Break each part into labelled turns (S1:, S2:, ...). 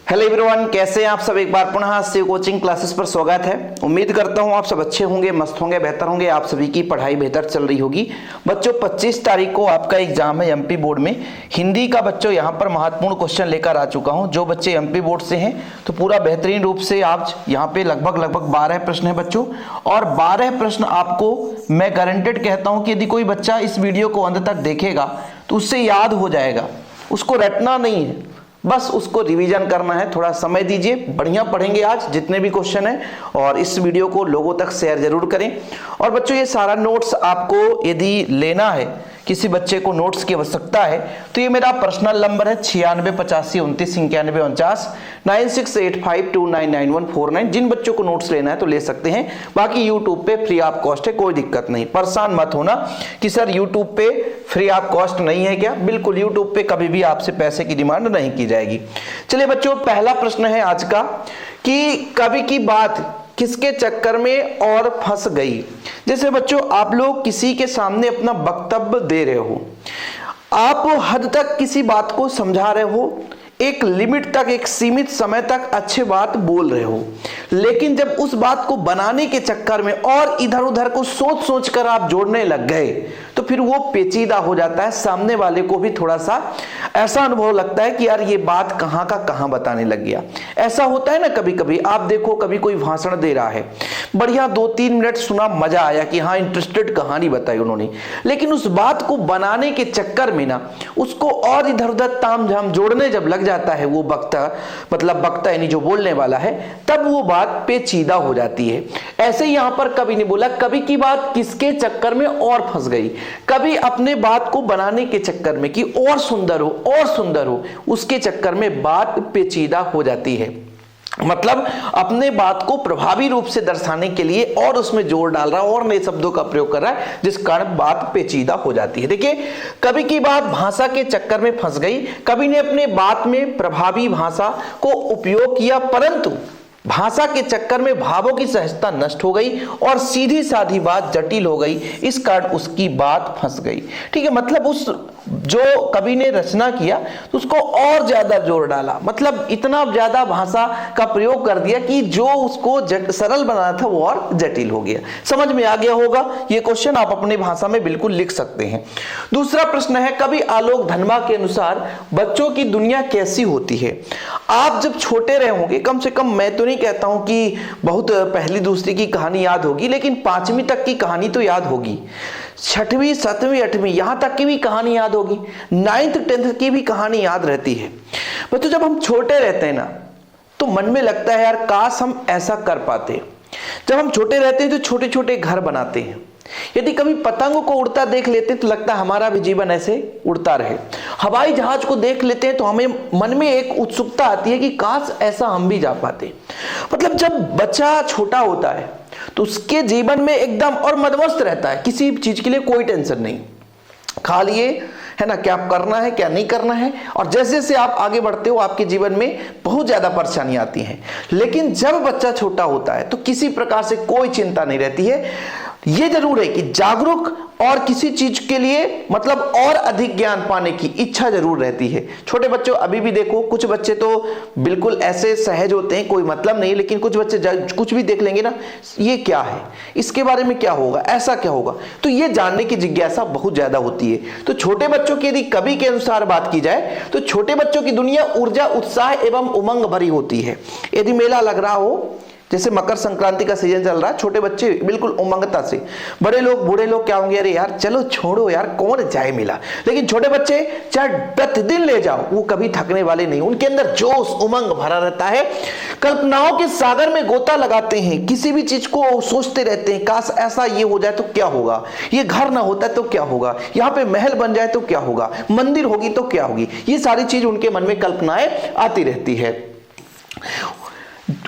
S1: Hello everyone, कैसे हैं आप सब। एक बार पुनः शिव कोचिंग क्लासेस पर स्वागत है। उम्मीद करता हूं आप सब अच्छे होंगे, मस्त होंगे, बेहतर होंगे। आप सभी की पढ़ाई बेहतर चल रही होगी। बच्चों 25 तारीख को आपका एग्जाम है एमपी बोर्ड में हिंदी का। बच्चों यहां पर महत्वपूर्ण क्वेश्चन लेकर आ चुका हूं। जो बच्चे एमपी बोर्ड से हैं तो पूरा बेहतरीन रूप से आप यहाँ पे लगभग 12 प्रश्न है बच्चों, और 12 प्रश्न आपको मैं गारंटेड कहता हूं कि यदि कोई बच्चा इस वीडियो को अंत तक देखेगा तो उससे याद हो जाएगा। उसको रटना नहीं है, बस उसको रिवीजन करना है। थोड़ा समय दीजिए, बढ़िया पढ़ेंगे आज जितने भी क्वेश्चन हैं, और इस वीडियो को लोगों तक शेयर जरूर करें। और बच्चों ये सारा नोट्स आपको यदि लेना है, किसी बच्चे को नोट्स की आवश्यकता है, तो ये मेरा पर्सनल नंबर है 9685299149 9685299149। जिन बच्चों को नोट्स लेना है तो ले सकते हैं। बाकी यूट्यूब पे फ्री ऑफ कॉस्ट है, कोई दिक्कत नहीं। परेशान मत होना कि सर यूट्यूब पे फ्री ऑफ कॉस्ट नहीं है क्या। बिल्कुल, यूट्यूब पे कभी भी आपसे पैसे की डिमांड नहीं की जाएगी। चलिए बच्चों, पहला प्रश्न है आज का कि कवि की बात किसके चक्कर में और फंस गई। जैसे बच्चों आप लोग किसी के सामने अपना वक्तव्य दे रहे हो, आप हद तक किसी बात को समझा रहे हो, एक लिमिट तक, एक सीमित समय तक अच्छे बात बोल रहे हो, लेकिन जब उस बात को बनाने के चक्कर में और इधर उधर को सोच सोच कर आप जोड़ने लग गए तो फिर वो पेचीदा हो जाता है। सामने वाले को भी थोड़ा सा ऐसा अनुभव लगता है कि यार ये बात कहां का कहां बताने लग गया। ऐसा होता है ना कभी कभी। आप देखो, कभी कोई भाषण दे रहा है, बढ़िया 2-3 मिनट सुना, मजा आया कि हाँ इंटरेस्टेड कहानी बताई उन्होंने, लेकिन उस बात को बनाने के चक्कर में ना उसको और इधर उधर ताम झाम जोड़ने जब लग जाता है वो वक्ता, मतलब वक्ता यानी जो बोलने वाला है, तब वो बात पेचीदा हो जाती है। ऐसे ही यहां पर कवि ने बोला कवि की बात किसके चक्कर में और फंस गई। कवि अपने बात को बनाने के चक्कर में कि और सुंदर हो और सुंदर हो, उसके चक्कर में बात पेचीदा हो जाती है। मतलब अपने बात को प्रभावी रूप से दर्शाने के लिए और उसमें जोर डाल रहा है और नए शब्दों का प्रयोग कर रहा है, जिस कारण बात पेचीदा हो जाती है। देखिए, कवि की बात भाषा के चक्कर में फंस गई। कवि ने अपने बात में प्रभावी भाषा को उपयोग किया, परंतु भाषा के चक्कर में भावों की सहजता नष्ट हो गई और सीधी साधी बात जटिल हो गई। इस कारण उसकी बात फंस गई। ठीक है, मतलब उस जो कवि ने रचना किया तो उसको और ज्यादा जोर डाला, मतलब इतना ज्यादा भाषा का प्रयोग कर दिया कि जो उसको सरल बनाना था वो और जटिल हो गया। समझ में आ गया होगा। ये क्वेश्चन आप अपनी भाषा में बिल्कुल लिख सकते हैं। दूसरा प्रश्न है, कवि आलोक धनवा के अनुसार बच्चों की दुनिया कैसी होती है। आप जब छोटे रहे होंगे, कम से कम मैं तो नहीं कहता हूं कि बहुत पहली दूसरी की कहानी याद होगी, लेकिन 5वीं तक की कहानी तो याद होगी, 6वीं 7वीं 8वीं यहां तक की भी कहानी याद होगी, 9th 10th की भी कहानी याद रहती है। बच्चों जब हम छोटे रहते हैं ना तो मन में लगता है यार काश हम ऐसा कर पाते। जब हम छोटे रहते हैं तो छोटे छोटे घर बनाते हैं। यदि कभी पतंगों को उड़ता देख लेते तो लगता है हमारा भी जीवन ऐसे उड़ता रहे। हवाई जहाज को देख लेते हैं तो हमें मन में एक उत्सुकता आती है कि काश ऐसा हम भी जा पाते। मतलब जब बच्चा छोटा होता है तो उसके जीवन में एकदम और मदमस्त रहता है, किसी चीज के लिए कोई टेंशन नहीं, खा लिए है ना, क्या करना है क्या नहीं करना है। और जैसे जैसे आप आगे बढ़ते हो आपके जीवन में बहुत ज्यादा परेशानी आती है। लेकिन जब बच्चा छोटा होता है तो किसी प्रकार से कोई चिंता नहीं रहती है। यह जरूर है कि जागरूक और किसी चीज के लिए मतलब और अधिक ज्ञान पाने की इच्छा जरूर रहती है। छोटे बच्चों अभी भी देखो, कुछ बच्चे तो बिल्कुल ऐसे सहज होते हैं, कोई मतलब नहीं, लेकिन कुछ बच्चे कुछ भी देख लेंगे ना, ये क्या है, इसके बारे में क्या होगा, ऐसा क्या होगा, तो ये जानने की जिज्ञासा बहुत ज्यादा होती है। तो छोटे बच्चों की यदि कवि के अनुसार बात की जाए तो छोटे बच्चों की दुनिया ऊर्जा, उत्साह एवं उमंग भरी होती है। यदि मेला लग रहा हो, जैसे मकर संक्रांति का सीजन चल रहा है, छोटे बच्चे बिल्कुल उमंगता से, बड़े लोग बूढ़े लोग क्या होंगे, अरे यार चलो छोड़ो यार कौन जाए मिला, लेकिन छोटे बच्चे चाहे प्रतिदिन ले जाओ वो कभी थकने वाले नहीं। उनके अंदर जोश उमंग भरा रहता है, कल्पनाओं के सागर में गोता लगाते हैं, किसी भी चीज को सोचते रहते हैं, काश ऐसा ये हो जाए तो क्या होगा, ये घर ना होता तो क्या होगा, यहाँ पे महल बन जाए तो क्या होगा, मंदिर होगी तो क्या होगी। ये सारी चीज उनके मन में कल्पनाएं आती रहती है।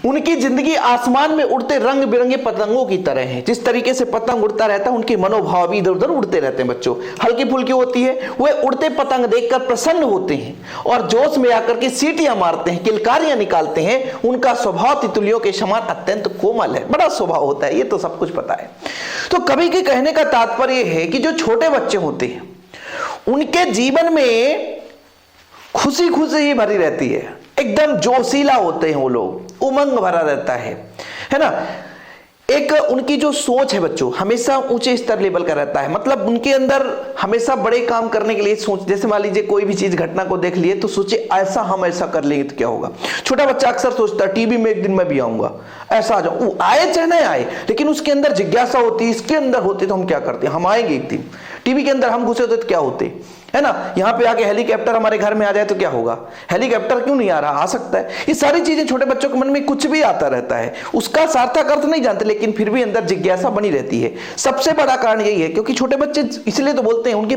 S1: उनकी जिंदगी आसमान में उड़ते रंग बिरंगे पतंगों की तरह है। जिस तरीके से पतंग उड़ता रहता है उनके मनोभाव भी इधर उधर उड़ते रहते हैं। बच्चों हल्की फुल्की होती है, वे उड़ते पतंग देखकर प्रसन्न होते हैं और जोश में आकर के सीटियां मारते हैं, किलकारियां निकालते हैं। उनका स्वभाव तितलियों के समान अत्यंत कोमल है, बड़ा स्वभाव होता है, ये तो सब कुछ पता है। तो कवि के कहने का तात्पर्य है कि जो छोटे बच्चे होते हैं उनके जीवन में खुशी खुशी ही भरी रहती है। एकदम जोशीला होते हैं वो लोग, उमंग भरा रहता है ना। एक उनकी जो सोच है बच्चों हमेशा ऊंचे स्तर लेवल का रहता है, मतलब उनके अंदर हमेशा बड़े काम करने के लिए सोच, जैसे मान लीजिए कोई भी चीज घटना को देख लिए तो सोचे ऐसा हम ऐसा कर लेंगे तो क्या होगा। छोटा बच्चा अक्सर सोचता है टीवी में एक दिन मैं भी आऊंगा, ऐसा आ जाऊं, आए चाहे नहीं आए, लेकिन उसके अंदर जिज्ञासा होती है, इसके अंदर होते तो हम क्या करते, हम आएंगे एक दिन। टीवी के अंदर हम घुसे होते तो क्या होते, है ना। यहां पे आके हेलीकॉप्टर हमारे घर में आ जाए तो क्या होगा, हेलीकॉप्टर क्यों नहीं आ रहा, आ सकता है। ये सारी चीजें छोटे बच्चों के मन में कुछ भी आता रहता है, उसका सार्थक अर्थ नहीं जानते, लेकिन फिर भी अंदर जिज्ञासा बनी रहती है। सबसे बड़ा कारण यही है क्योंकि छोटे बच्चे इसलिए तो बोलते हैं उनके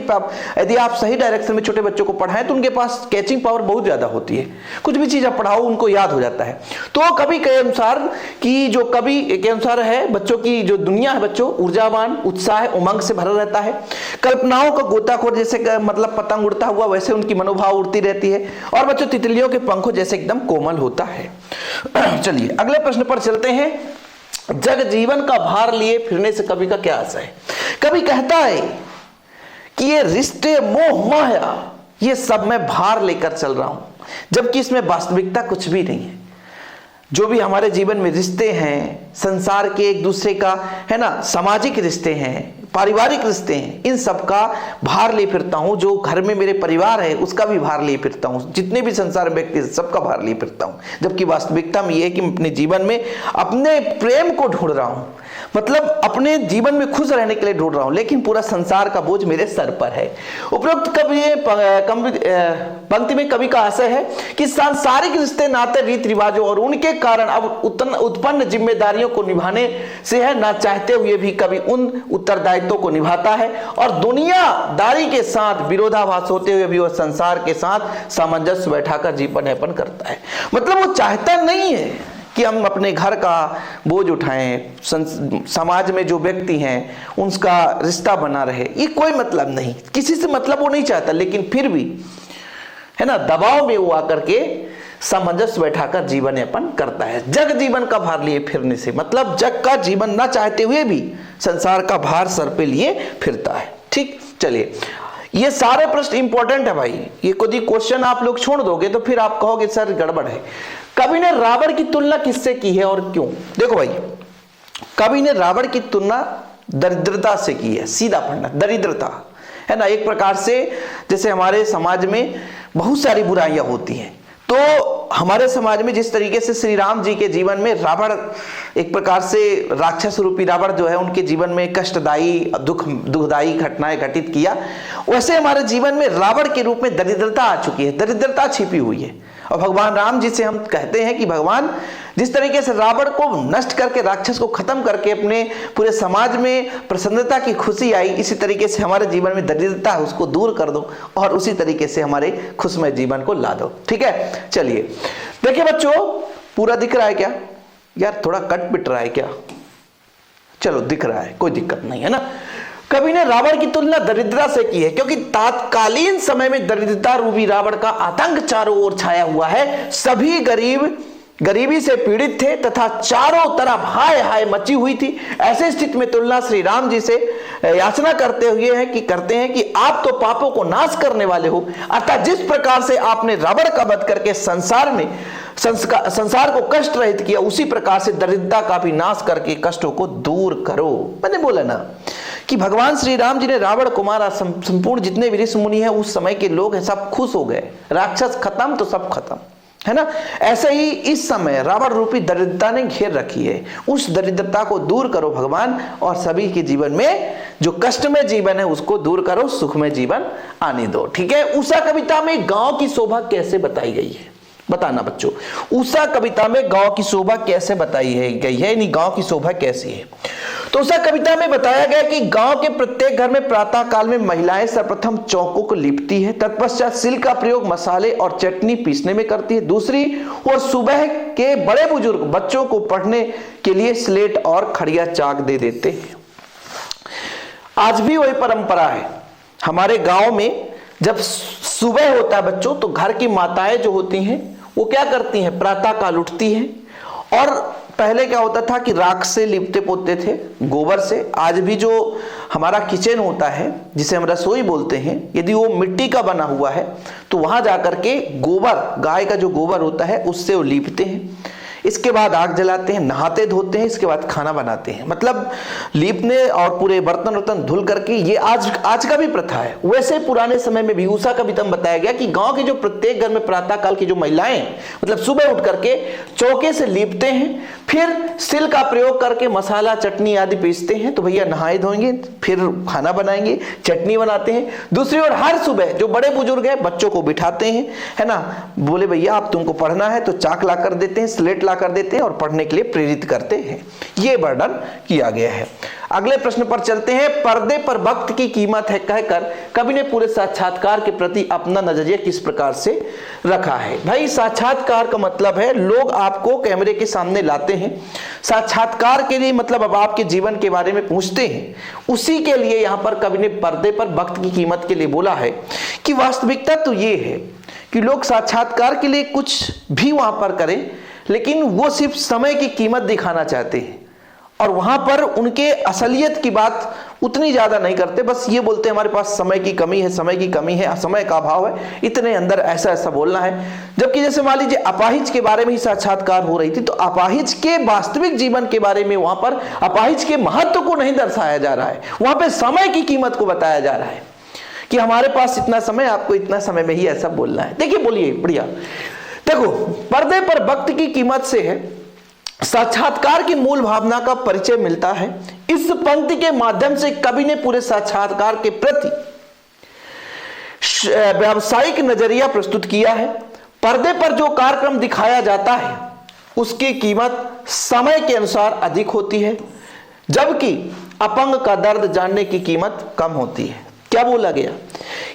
S1: यदि आप सही डायरेक्शन में छोटे बच्चों को पढ़ाएं तो उनके पास कैचिंग पावर बहुत ज्यादा होती है, कुछ भी चीज आप पढ़ाओ उनको याद हो जाता है। तो कवि के अनुसार की जो कवि के अनुसार है बच्चों की जो दुनिया है बच्चों ऊर्जावान, उत्साह, उमंग से भरा रहता है। कल्पनाओं का गोताखोर जैसे मतलब पतंग उड़ता हुआ वैसे उनकी मनोभाव उड़ती रहती है, और बच्चों तितलियों के पंखों जैसे एकदम कोमल होता है। चलिए अगले प्रश्न पर चलते हैं। जग जीवन का भार लिए फिरने से कवि का क्या आशय है। कवि कहता है कि ये रिश्ते, मोह, माया, ये सब मैं भार लेकर चल रहा हूं, जबकि इसमें वास्तविकता कुछ भी नहीं है। जो भी हमारे जीवन में रिश्ते हैं, संसार के एक दूसरे का, है ना, सामाजिक रिश्ते हैं, पारिवारिक रिश्ते हैं, इन सब का भार ले फिरता हूं। जो घर में मेरे परिवार है उसका भी भार ले फिरता हूं, जितने भी संसार में व्यक्ति सबका भार ले फिरता हूं, जबकि वास्तविकता में यह है कि मैं अपने जीवन में अपने प्रेम को ढूंढ रहा हूं, मतलब अपने जीवन में खुश रहने के लिए ढूंढ रहा हूं, लेकिन पूरा संसार का बोझ मेरे सर पर है। उपरोक्त पंक्ति में कवि का आशय है कि सांसारिक रिश्ते, नाते, रीति रिवाजों और उनके कारण अब उत्पन्न जिम्मेदारियों को निभाने से है, ना चाहते हुए भी कवि उन उत्तरदायित्वों को निभाता है, और दुनियादारी के साथ विरोधाभास होते हुए भी वह संसार के साथ सामंजस्य बैठाकर जीवन यापन करता है। मतलब वो चाहता नहीं है कि हम अपने घर का बोझ उठाएं, समाज में जो व्यक्ति हैं उनका रिश्ता बना रहे, ये कोई मतलब नहीं, किसी से मतलब वो नहीं चाहता, लेकिन फिर भी, है ना, दबाव में वो आकर के सामंजस्य बैठाकर जीवन यापन करता है। जग जीवन का भार लिए फिरने से, मतलब जग का जीवन ना चाहते हुए भी संसार का भार सर पे लिए फिरता है। ठीक, चलिए ये सारे प्रश्न इंपॉर्टेंट है भाई, ये कोई क्वेश्चन आप लोग छोड़ दोगे तो फिर आप कहोगे सर गड़बड़ है। कवि ने रावण की तुलना किससे की है और क्यों। देखो भाई, कवि ने रावण की तुलना दरिद्रता से की है, सीधा पढ़ना, दरिद्रता, है ना। एक प्रकार से जैसे हमारे समाज में बहुत सारी बुराइयां होती हैं, तो हमारे समाज में जिस तरीके से श्री राम जी के जीवन में रावण एक प्रकार से राक्षस रूपी रावण जो है उनके जीवन में कष्टदायी, दुखदायी घटनाएं घटित किया, वैसे हमारे जीवन में रावण के रूप में दरिद्रता आ चुकी है, दरिद्रता छिपी हुई है। और भगवान राम जी से हम कहते हैं कि भगवान जिस तरीके से रावण को नष्ट करके, राक्षस को खत्म करके अपने पूरे समाज में प्रसन्नता की खुशी आई, इसी तरीके से हमारे जीवन में दरिद्रता है उसको दूर कर दो और उसी तरीके से हमारे खुशमय जीवन को ला दो। ठीक है, चलिए देखिए बच्चों, पूरा दिख रहा है क्या यार, थोड़ा कट पिट रहा है क्या, चलो दिख रहा है, कोई दिक्कत नहीं है ना। कवि ने रावण की तुलना दरिद्रता से की है क्योंकि तात्कालीन समय में दरिद्रता रूपी रावण का आतंक चारों ओर छाया हुआ है। सभी गरीबी से पीड़ित थे तथा चारों तरफ हाय हाय मची हुई थी। ऐसे स्थिति में तुलना श्री राम जी से याचना करते हैं कि आप तो पापों को नाश करने वाले हो, अतः जिस प्रकार से आपने रावण का वध करके संसार को कष्ट रहित किया, उसी प्रकार से दरिद्रता का भी नाश करके कष्टों को दूर करो। मैंने बोला ना कि भगवान श्री राम जी ने रावण को मारा, संपूर्ण जितने भी ऋषि मुनि हैं उस समय के लोग हैं सब खुश हो गए, राक्षस खत्म तो सब खत्म, है ना। ऐसे ही इस समय रावण रूपी दरिद्रता ने घेर रखी है, उस दरिद्रता को दूर करो भगवान, और सभी के जीवन में जो कष्टमय जीवन है उसको दूर करो, सुखमय जीवन आने दो। ठीक है, उषा कविता में गांव की शोभा कैसे बताई गई है, बताना बच्चों। उषा कविता में गांव की शोभा कैसे बताई गई है, यानी गांव की शोभा कैसी है। तो उषा कविता में बताया गया कि गांव के प्रत्येक घर में प्रातः काल में महिलाएं सर्वप्रथम चौकों को लिपती है, तत्पश्चात सिल का प्रयोग मसाले और चटनी पीसने में करती है। दूसरी और सुबह के बड़े बुजुर्ग बच्चों को पढ़ने के लिए स्लेट और खड़िया चाक दे देते हैं। आज भी वही परंपरा है हमारे गांव में, जब सुबह होता है बच्चों तो घर की माताएं जो होती हैं वो क्या करती हैं, प्रातः काल उठती हैं और पहले क्या होता था कि राख से लिपते पोतते थे, गोबर से। आज भी जो हमारा किचन होता है जिसे हम रसोई बोलते हैं, यदि वो मिट्टी का बना हुआ है तो वहां जाकर के गोबर, गाय का जो गोबर होता है उससे वो लीपते हैं। इसके बाद आग जलाते हैं, नहाते धोते हैं, इसके बाद खाना बनाते हैं। मतलब लीपने और पूरे बर्तन वर्तन धुल करके, ये आज का भी प्रथा है। वैसे पुराने समय में भी उषा का वितम बताया गया कि गांव के जो प्रत्येक घर में प्रातः काल की जो महिलाएं मतलब सुबह उठ करके चौके से लीपते हैं, फिर सिल का प्रयोग करके मसाला चटनी आदि पीसते हैं। तो भैया नहाए धोएंगे, फिर खाना बनाएंगे, चटनी बनाते हैं। दूसरी ओर हर सुबह जो बड़े बुजुर्ग हैं बच्चों को बिठाते हैं, है ना, बोले भैया आप तुमको पढ़ना है तो चाक ला कर देते हैं, स्लेट कर देते हैं और पढ़ने के लिए प्रेरित करते हैं। यह वर्णन किया गया है। अगले प्रश्न पर चलते हैं। पर्दे पर वक्त की कीमत है कहकर कवि ने पूरे साक्षात्कार के प्रति अपना नजरिया किस प्रकार से रखा है? भाई साक्षात्कार का मतलब है लोग आपको कैमरे के सामने लाते हैं, साक्षात्कार के लिए मतलब अब आपके जीवन के बारे में पूछते हैं। उसी के लिए यहां पर कवि ने पर्दे पर वक्त की कीमत के लिए बोला है कि वास्तविकता तो यह है कि लोग साक्षात्कार के लिए कुछ भी वहां पर करें, लेकिन वो सिर्फ समय की कीमत दिखाना चाहते हैं और वहां पर उनके असलियत की बात उतनी ज्यादा नहीं करते। बस ये बोलते हैं हमारे पास समय की कमी है, समय की कमी है, समय का अभाव है, इतने अंदर ऐसा ऐसा बोलना है। जबकि जैसे मान लीजिए अपाहिज के बारे में ही साक्षात्कार हो रही थी, तो अपाहिज के वास्तविक जीवन के बारे में वहां पर अपाहिज के महत्व को नहीं दर्शाया जा रहा है, वहां पर समय की कीमत को बताया जा रहा है कि हमारे पास इतना समय, आपको इतना समय में ही ऐसा बोलना है। देखिए बोलिए, बढ़िया। देखो, पर्दे पर वक्त की कीमत से है साक्षात्कार की मूल भावना का परिचय मिलता है। इस पंक्ति के माध्यम से कवि ने पूरे साक्षात्कार के प्रति व्यावसायिक नजरिया प्रस्तुत किया है। पर्दे पर जो कार्यक्रम दिखाया जाता है उसकी कीमत समय के अनुसार अधिक होती है, जबकि अपंग का दर्द जानने की कीमत कम होती है। क्या बोला गया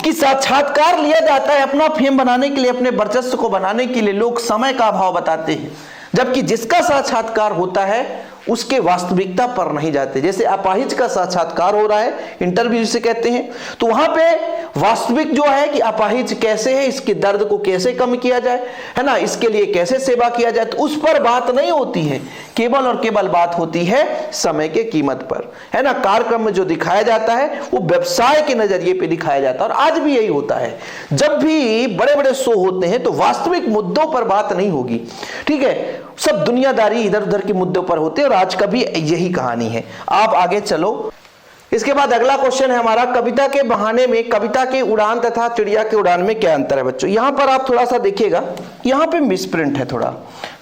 S1: कि साक्षात्कार लिया जाता है अपना फेम बनाने के लिए, अपने वर्चस्व को बनाने के लिए लोग समय का अभाव बताते हैं, जबकि जिसका साक्षात्कार होता है उसके वास्तविकता पर नहीं जाते। जैसे अपाहिज का साक्षात्कार हो रहा है, इंटरव्यू से कहते हैं, तो वहां पे वास्तविक जो है कि अपाहिज कैसे है, इसके दर्द को कैसे कम किया जाए, है ना, इसके लिए कैसे सेवा किया जाए, तो उस पर बात नहीं होती है। केवल और केवल बात होती है समय के कीमत पर, है ना। कार्यक्रम में जो दिखाया जाता है वो व्यवसाय के नजरिए पे दिखाया जाता है, और आज भी यही होता है। जब भी बड़े बड़े शो होते हैं तो वास्तविक मुद्दों पर बात नहीं होगी, ठीक है, सब दुनियादारी इधर उधर के मुद्दों पर होते हैं, और आज का भी यही कहानी है। आप आगे चलो। इसके बाद अगला क्वेश्चन है हमारा, कविता के बहाने में कविता के उड़ान तथा चिड़िया के उड़ान में क्या अंतर है बच्चों? यहां पर आप थोड़ा सा देखिएगा, यहां पे मिसप्रिंट है, थोड़ा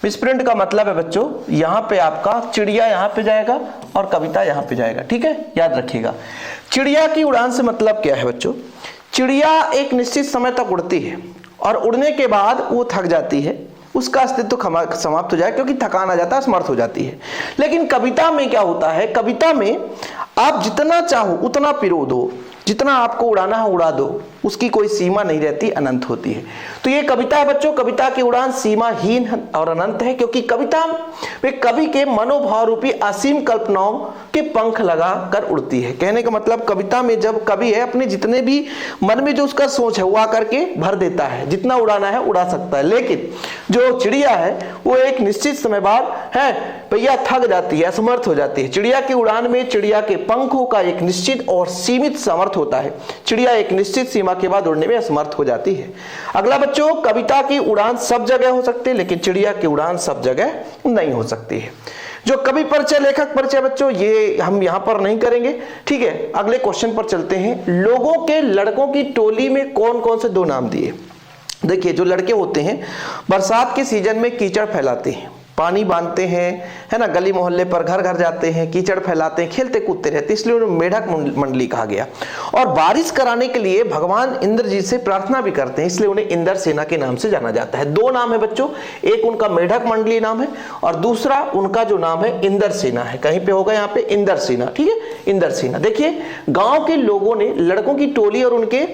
S1: मिसप्रिंट का मतलब है बच्चों, यहां पे आपका चिड़िया यहां पे जाएगा और कविता यहां पे जाएगा, ठीक है, याद रखिएगा। चिड़िया की उड़ान से मतलब क्या है बच्चों? चिड़िया एक निश्चित समय तक उड़ती है और उड़ने के बाद वो थक जाती है, उसका अस्तित्व समाप्त हो जाए क्योंकि थकान आ जाता है, असमर्थ हो जाती है। लेकिन कविता में क्या होता है, कविता में आप जितना चाहो उतना पिरो दो, जितना आपको उड़ाना है उड़ा दो, उसकी कोई सीमा नहीं रहती, अनंत होती है। तो ये कविता है बच्चों, कविता की उड़ान सीमाहीन और अनंत है, क्योंकि कविता में कवि के मनोभाव रूपी असीम कल्पनाओं के पंख लगा कर उड़ती है। कहने का मतलब कविता में जब कवि है अपने जितने भी मन में जो उसका सोच है वो आकर के भर देता है, जितना उड़ाना है उड़ा सकता है। लेकिन जो चिड़िया है वो एक निश्चित समय बाद है भैया थक जाती है, असमर्थ हो जाती है। चिड़िया की उड़ान में चिड़िया के पंखों का एक निश्चित और सीमित सामर्थ्य होता है, चिड़िया एक निश्चित सीमा के बाद उड़ने में असमर्थ हो जाती है। अगला बच्चों, कविता की उड़ान सब जगह हो सकती है, लेकिन चिड़िया की उड़ान सब जगह नहीं हो सकती है। जो कवि परिचय, लेखक परिचय बच्चों, ये हम यहां पर नहीं करेंगे, ठीक है। अगले क्वेश्चन पर चलते हैं। लोगों के लड़कों की टोली में कौन कौन से दो नाम दिए? देखिए, जो लड़के होते हैं बरसात के सीजन में कीचड़ फैलाते हैं, पानी बांधते हैं, है ना, गली मोहल्ले पर घर घर जाते हैं, कीचड़ फैलाते हैं, खेलते कूदते रहते, इसलिए उन्हें मेढक मंडली कहा गया। और बारिश कराने के लिए भगवान इंद्र जी से प्रार्थना भी करते हैं, इसलिए उन्हें इंद्र सेना के नाम से जाना जाता है। दो नाम है बच्चों, एक उनका मेढक मंडली नाम है और दूसरा उनका जो नाम है इंद्र सेना है। कहीं पे होगा यहाँ पे इंद्र सेना, ठीक है, इंद्र सेना। देखिए, गांव के लोगों ने लड़कों की टोली और उनके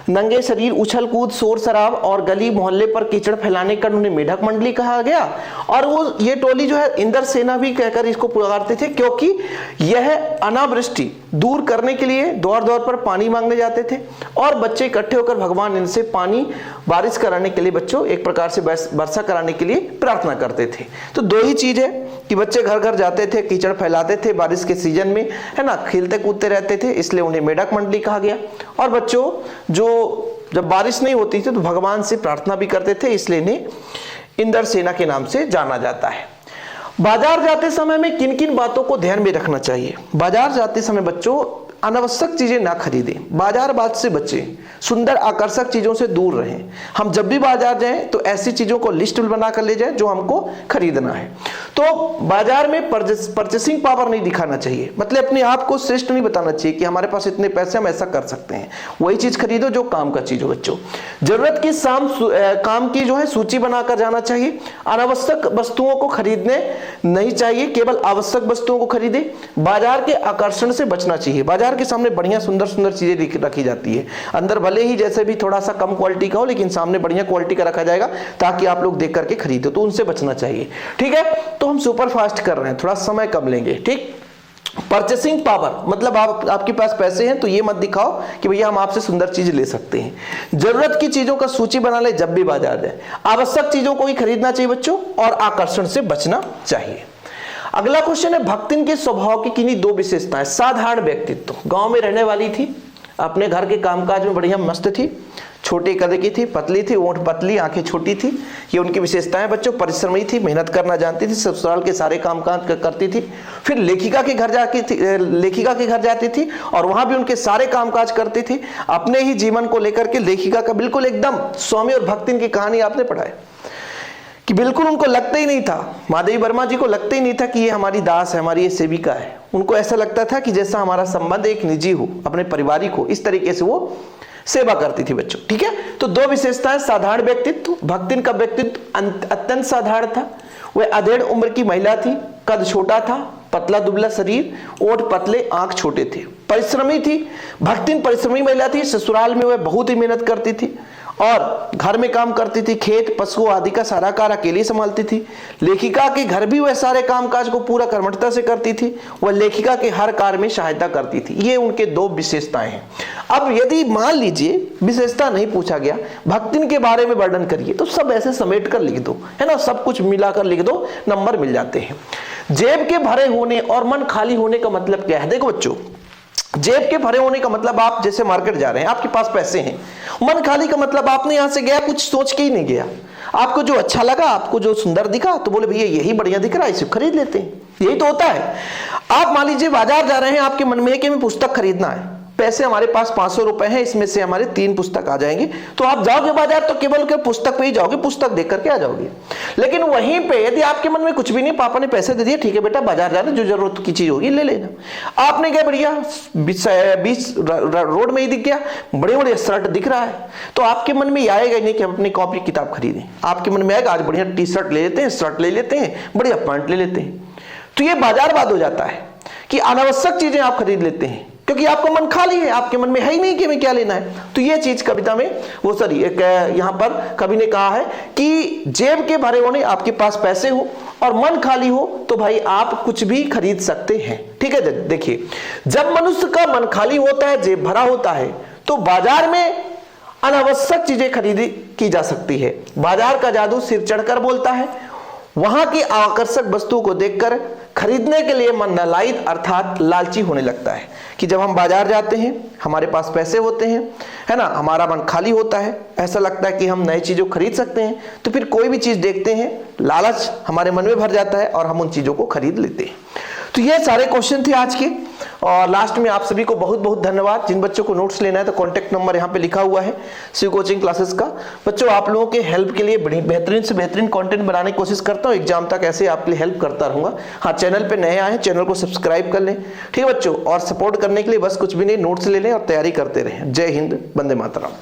S1: नंगे शरीर, उछल कूद, शोर शराब और गली मोहल्ले पर कीचड़ फैलाने का उन्हें मेढक मंडली कहा गया। और वो अब ये टोली जो है इंद्र सेना भी कहकर इसको पुकारते थे, क्योंकि यह अनावृष्टि दूर करने के लिए दौर दौर पर पानी मांगने जाते थे और बच्चे इकट्ठे होकर भगवान इनसे पानी बारिश कराने के लिए, बच्चों एक प्रकार से वर्षा कराने के लिए प्रार्थना करते थे। तो दो ही चीज है कि बच्चे घर घर जाते थे, कीचड़ फैलाते थे बारिश के सीजन में, है ना, खेलते कूदते रहते थे, इसलिए उन्हें मेढक मंडली कहा गया। और बच्चों जो जब बारिश नहीं होती थी तो भगवान से प्रार्थना भी करते थे, इसलिए इन्हें इंद्र सेना के नाम से जाना जाता है। बाजार जाते समय में किन किन बातों को ध्यान में रखना चाहिए? बाजार जाते समय बच्चों अनावश्यक चीजें ना खरीदें, बाजारबाज से बचें, सुंदर आकर्षक चीजों से दूर रहें। हम जब भी बाजार जाएं तो ऐसी चीजों को लिस्ट बनाकर ले जाएं जो हमको खरीदना है। तो बाजार में परचेसिंग पावर नहीं दिखाना चाहिए, मतलब अपने आप को श्रेष्ठ नहीं बताना चाहिए कि हमारे पास इतने पैसे हम ऐसा कर सकते हैं। वही चीज खरीदो जो काम का चीज हो बच्चों। जरूरत की काम की जो है सूची बनाकर जाना चाहिए। अनावश्यक वस्तुओं को खरीदने नहीं चाहिए, केवल आवश्यक वस्तुओं को खरीदे। बाजार के आकर्षण से बचना चाहिए। बाजार के सामने बढ़िया सुंदर सुंदर चीजें रखी जाती है, अंदर भले ही जैसे भी थोड़ा सा कम क्वालिटी का हो लेकिन सामने बढ़िया क्वालिटी का रखा जाएगा ताकि आप लोग देख करके खरीदो, तो उनसे बचना चाहिए। ठीक है, तो हम सुपर फास्ट कर रहे हैं, थोड़ा समय कम लेंगे। ठीक, परचेसिंग पावर मतलब आपके पास पैसे हैं तो ये मत दिखाओ कि भैया हम आपसे सुंदर चीज ले सकते हैं। जरूरत की चीजों का सूची बना ले जब भी बाजार जाए। आवश्यक चीजों को ही खरीदना चाहिए बच्चों और आकर्षण से बचना चाहिए। अगला क्वेश्चन है भक्तिन के स्वभाव की किन्हीं दो विशेषताएं। साधारण व्यक्तित्व, गांव में रहने वाली थी, अपने घर के कामकाज में बढ़िया मस्त थी, छोटे कद की थी, पतली थी, ओंठ पतली, आंखें छोटी थी, ये उनकी विशेषताएं बच्चों। परिश्रमी थी, मेहनत करना जानती थी, ससुराल के सारे कामकाज करती थी। फिर लेखिका के घर जाती थी और वहां भी उनके सारे कामकाज करती थी। अपने ही जीवन को लेकर के लेखिका का बिल्कुल एकदम स्वामी और भक्तिन की कहानी आपने पढ़ा है कि बिल्कुल उनको लगता ही नहीं था, महादेवी वर्मा जी को लगता ही नहीं था कि ये हमारी दास है, हमारी ये सेविका है। उनको ऐसा लगता था कि जैसा हमारा संबंध एक निजी हो, अपने पारिवारिक हो, इस तरीके से वो सेवा करती थी बच्चों। ठीक है, तो दो विशेषताएं, साधारण व्यक्तित्व। भक्तिन का व्यक्तित्व अत्यंत साधारण था। वह अधेड़ उम्र की महिला थी, कद छोटा था, पतला दुबला शरीर, ओठ पतले, आंख छोटे थे। परिश्रमी थी, भक्तिन परिश्रमी महिला थी। ससुराल में वह बहुत ही मेहनत करती थी और घर में काम करती थी, खेत पशुओं आदि का सारा कार्य अकेले संभालती थी। लेखिका के घर भी वह सारे कामकाज को पूरा कर्मठता से करती थी। वह लेखिका के हर कार्य में सहायता करती थी। ये उनके दो विशेषताएं हैं। अब यदि मान लीजिए विशेषता नहीं पूछा गया, भक्तिन के बारे में वर्णन करिए, तो सब ऐसे समेट कर लिख दो, है ना, सब कुछ मिलाकर लिख दो, नंबर मिल जाते हैं। जेब के भरे होने और मन खाली होने का मतलब क्या है? देखो बच्चों, जेब के भरे होने का मतलब आप जैसे मार्केट जा रहे हैं, आपके पास पैसे हैं। मन खाली का मतलब आपने यहां से गया कुछ सोच के ही नहीं गया, आपको जो अच्छा लगा, आपको जो सुंदर दिखा तो बोले भैया यही बढ़िया दिख रहा है, इसे खरीद लेते हैं। यही तो होता है। आप मान लीजिए बाजार जा रहे हैं, आपके मन में है कि हमें पुस्तक खरीदना है, पैसे हमारे पास 500 रुपए हैं, इसमें से हमारे 3 पुस्तक आ जाएंगे, तो आप जाओगे बाजार तो केवल के पुस्तक पे ही जाओगे, पुस्तक देख करके आ जाओगे। लेकिन वहीं पे यदि आपके मन में कुछ भी नहीं, पापा ने पैसे दे दिए, ठीक है बेटा बाजार जाना, जो जरूरत की चीज होगी ले लेना। आपने क्या बढ़िया बीच रोड में ही दिख गया, बड़े बड़े शर्ट दिख रहा है, तो आपके मन में आएगा ही नहीं कि हम अपनी कॉपी किताब खरीदें। आपके मन में आएगा आज बढ़िया टी शर्ट ले लेते हैं, शर्ट ले लेते हैं, बढ़िया पैंट ले लेते हैं। तो ये बाजारवाद हो जाता है कि अनावश्यक चीजें आप खरीद लेते हैं क्योंकि आपका मन खाली है, आपके मन में है ही नहीं कि हमें क्या लेना है। तो ये चीज कविता में वो एक यहां पर कवि ने कहा है कि जेब के भरे होने, आपके पास पैसे हो और मन खाली हो तो भाई आप कुछ भी खरीद सकते हैं। ठीक है, देखिए जब मनुष्य का मन खाली होता है, जेब भरा होता है, तो बाजार में अनावश्यक चीजें खरीदी की जा सकती है। बाजार का जादू सिर चढ़कर बोलता है। वहां की आकर्षक वस्तुओं को देखकर खरीदने के लिए मन नलायित अर्थात लालची होने लगता है कि जब हम बाजार जाते हैं, हमारे पास पैसे होते हैं, है ना, हमारा मन खाली होता है, ऐसा लगता है कि हम नई चीजों खरीद सकते हैं, तो फिर कोई भी चीज देखते हैं, लालच हमारे मन में भर जाता है और हम उन चीजों को खरीद लेते हैं। तो ये सारे क्वेश्चन थे आज के, और लास्ट में आप सभी को बहुत बहुत धन्यवाद। जिन बच्चों को नोट्स लेना है तो कॉन्टैक्ट नंबर यहाँ पे लिखा हुआ है शिव कोचिंग क्लासेस का। बच्चों आप लोगों के हेल्प के लिए बड़ी बेहतरीन से बेहतरीन कंटेंट बनाने की कोशिश करता हूँ, एग्जाम तक ऐसे आपके लिए हेल्प करता रहूंगा। हाँ, चैनल पे नए आए हैं, चैनल को सब्सक्राइब कर लें, ठीक है बच्चों, और सपोर्ट करने के लिए बस कुछ भी नहीं, नोट्स ले लें और तैयारी करते रहें। जय हिंद, वंदे मातरम।